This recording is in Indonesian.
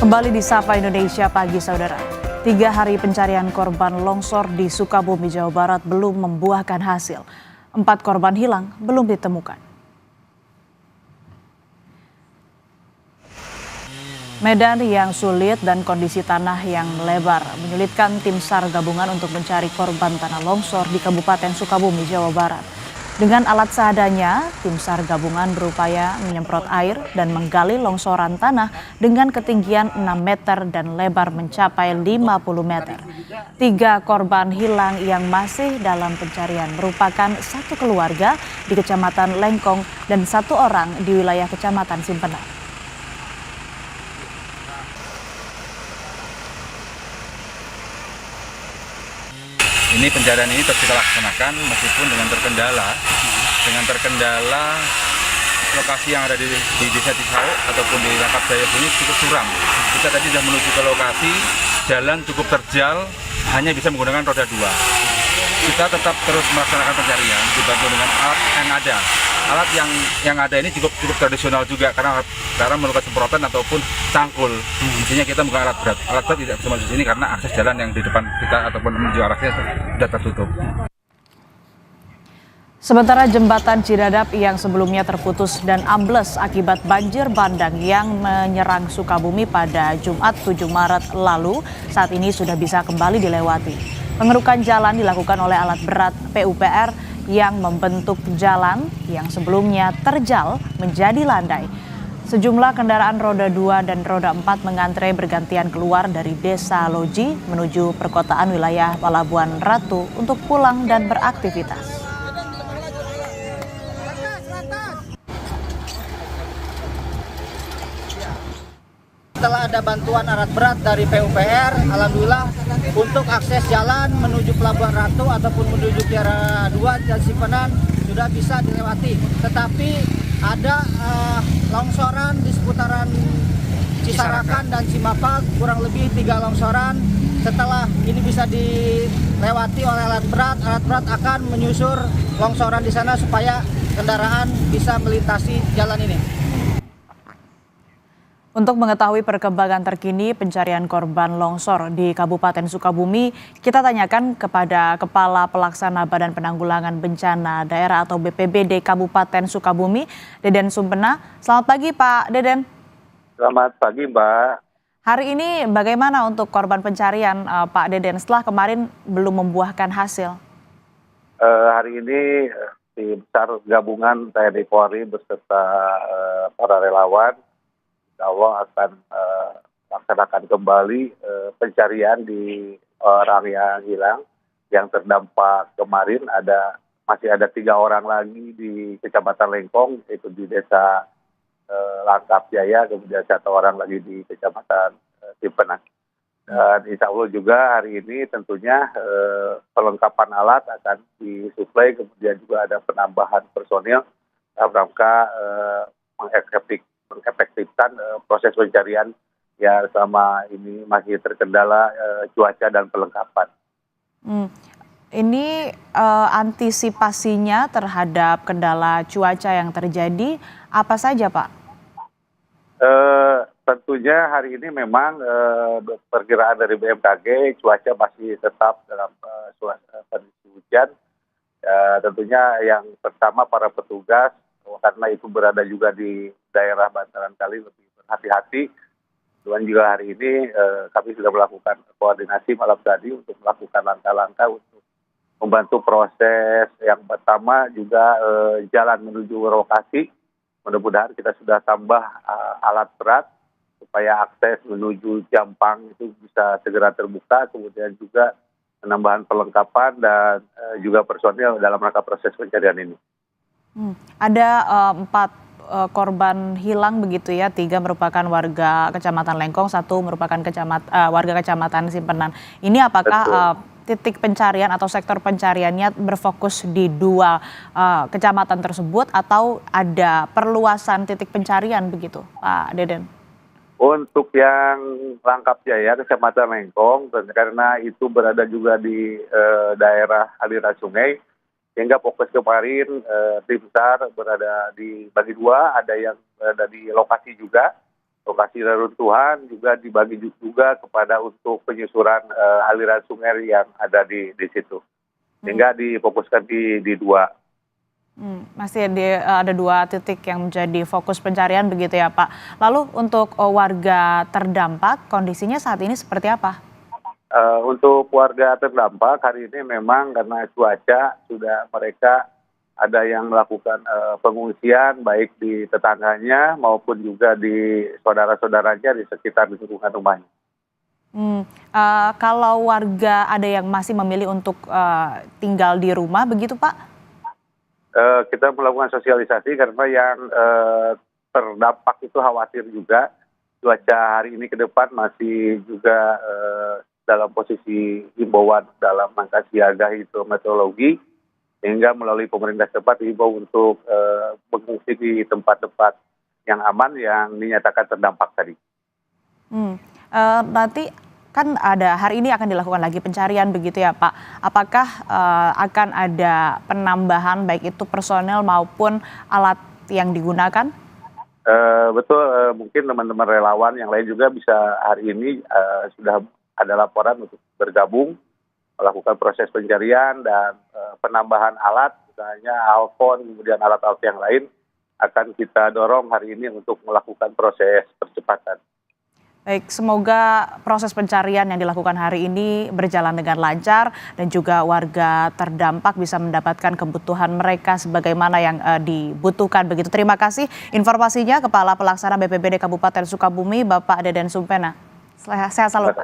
Kembali di Sapa Indonesia pagi saudara. 3 hari pencarian korban longsor di Sukabumi, Jawa Barat belum membuahkan hasil. 4 korban hilang belum ditemukan. Medan yang sulit dan kondisi tanah yang lebar menyulitkan tim SAR gabungan untuk mencari korban tanah longsor di Kabupaten Sukabumi, Jawa Barat. Dengan alat seadanya, tim SAR gabungan berupaya menyemprot air dan menggali longsoran tanah dengan ketinggian 6 meter dan lebar mencapai 50 meter. 3 korban hilang yang masih dalam pencarian merupakan 1 keluarga di Kecamatan Lengkong dan 1 orang di wilayah Kecamatan Simpenan. Ini pencarian ini terus kita laksanakan meskipun dengan terkendala lokasi yang ada di Desa Cisau ataupun di Langkap Jaya ini cukup suram. Kita tadi sudah menuju ke lokasi, jalan cukup terjal, hanya bisa menggunakan roda 2. Kita tetap terus melaksanakan pencarian dibantu dengan alat yang ada. Alat yang ada ini cukup tradisional juga karena melakukan semprotan ataupun cangkul. Intinya kita menggunakan alat berat. Alat berat tidak bisa masuk sini karena akses jalan yang di depan kita ataupun menuju arahnya sudah tertutup. Sementara jembatan Cidadap yang sebelumnya terputus dan ambles akibat banjir bandang yang menyerang Sukabumi pada Jumat 7 Maret lalu, saat ini sudah bisa kembali dilewati. Pengerukan jalan dilakukan oleh alat berat PUPR yang membentuk jalan yang sebelumnya terjal menjadi landai. Sejumlah kendaraan roda 2 dan roda 4 mengantre bergantian keluar dari Desa Loji menuju perkotaan wilayah Palabuhan Ratu untuk pulang dan beraktivitas. Setelah ada bantuan alat berat dari PUPR, alhamdulillah untuk akses jalan menuju Pelabuhan Ratu ataupun menuju Kiara 2 dan Simpenan sudah bisa dilewati. Tetapi ada longsoran di seputaran Cisarakan dan Cimapag, kurang lebih 3 longsoran. Setelah ini bisa dilewati oleh alat berat akan menyusur longsoran di sana supaya kendaraan bisa melintasi jalan ini. Untuk mengetahui perkembangan terkini pencarian korban longsor di Kabupaten Sukabumi, kita tanyakan kepada Kepala Pelaksana Badan Penanggulangan Bencana Daerah atau BPBD Kabupaten Sukabumi, Deden Sumpena. Selamat pagi Pak Deden. Selamat pagi Mbak. Hari ini bagaimana untuk korban pencarian Pak Deden setelah kemarin belum membuahkan hasil? Hari ini tim SAR gabungan TNI Polri beserta para relawan Allah akan laksanakan kembali pencarian di orang yang hilang, yang terdampak kemarin masih ada 3 orang lagi di Kecamatan Lengkong, yaitu di Desa Langkap Jaya, kemudian 1 orang lagi di Kecamatan Simpenan. Dan insya Allah juga hari ini tentunya perlengkapan alat akan disuplai, kemudian juga ada penambahan personil dalam rangka mengefektifkan proses pencarian yang selama ini masih terkendala cuaca dan perlengkapan. Ini antisipasinya terhadap kendala cuaca yang terjadi apa saja Pak? Tentunya hari ini memang perkiraan dari BMKG cuaca masih tetap dalam kondisi hujan. Tentunya yang pertama para petugas karena itu berada juga di daerah bantaran kali lebih berhati-hati. Dan juga hari ini kami sudah melakukan koordinasi malam tadi untuk melakukan langkah-langkah untuk membantu proses yang pertama juga jalan menuju lokasi. Mudah-mudahan kita sudah tambah alat berat supaya akses menuju Jampang itu bisa segera terbuka, kemudian juga penambahan perlengkapan dan juga personil dalam rangka proses pencarian ini. Ada 4 korban hilang begitu ya, 3 merupakan warga Kecamatan Lengkong, 1 merupakan warga Kecamatan Simpenan. Ini apakah titik pencarian atau sektor pencariannya berfokus di 2 kecamatan tersebut atau ada perluasan titik pencarian begitu Pak Deden? Untuk yang Langkap Jaya, Kecamatan Lengkong, karena itu berada juga di daerah aliran sungai, sehingga fokus kemarin tim SAR berada di bagi 2, ada yang berada di lokasi juga, lokasi reruntuhan juga dibagi juga kepada untuk penyusuran aliran sungai yang ada di situ. Sehingga difokuskan di dua. Masih ada 2 titik yang menjadi fokus pencarian begitu ya Pak. Lalu untuk warga terdampak kondisinya saat ini seperti apa? Untuk warga terdampak hari ini memang karena cuaca sudah mereka ada yang melakukan pengungsian baik di tetangganya maupun juga di saudara-saudaranya di sekitar lingkungan rumahnya. Kalau warga ada yang masih memilih untuk tinggal di rumah begitu Pak? Kita melakukan sosialisasi karena yang terdampak itu khawatir juga cuaca hari ini ke depan masih juga dalam posisi himbauan dalam rangka siaga hidrometeorologi, sehingga melalui pemerintah setempat dihimbau untuk mengungsi di tempat-tempat yang aman yang dinyatakan terdampak tadi. Nanti kan hari ini akan dilakukan lagi pencarian begitu ya Pak. Apakah akan ada penambahan baik itu personel maupun alat yang digunakan? Betul, mungkin teman-teman relawan yang lain juga bisa hari ini sudah ada laporan untuk bergabung melakukan proses pencarian dan penambahan alat, misalnya alfon, kemudian alat-alat yang lain akan kita dorong hari ini untuk melakukan proses percepatan. Baik, semoga proses pencarian yang dilakukan hari ini berjalan dengan lancar dan juga warga terdampak bisa mendapatkan kebutuhan mereka sebagaimana yang dibutuhkan. Begitu, terima kasih informasinya Kepala Pelaksana BPBD Kabupaten Sukabumi, Bapak Deden Sumpena. Sehat selalu.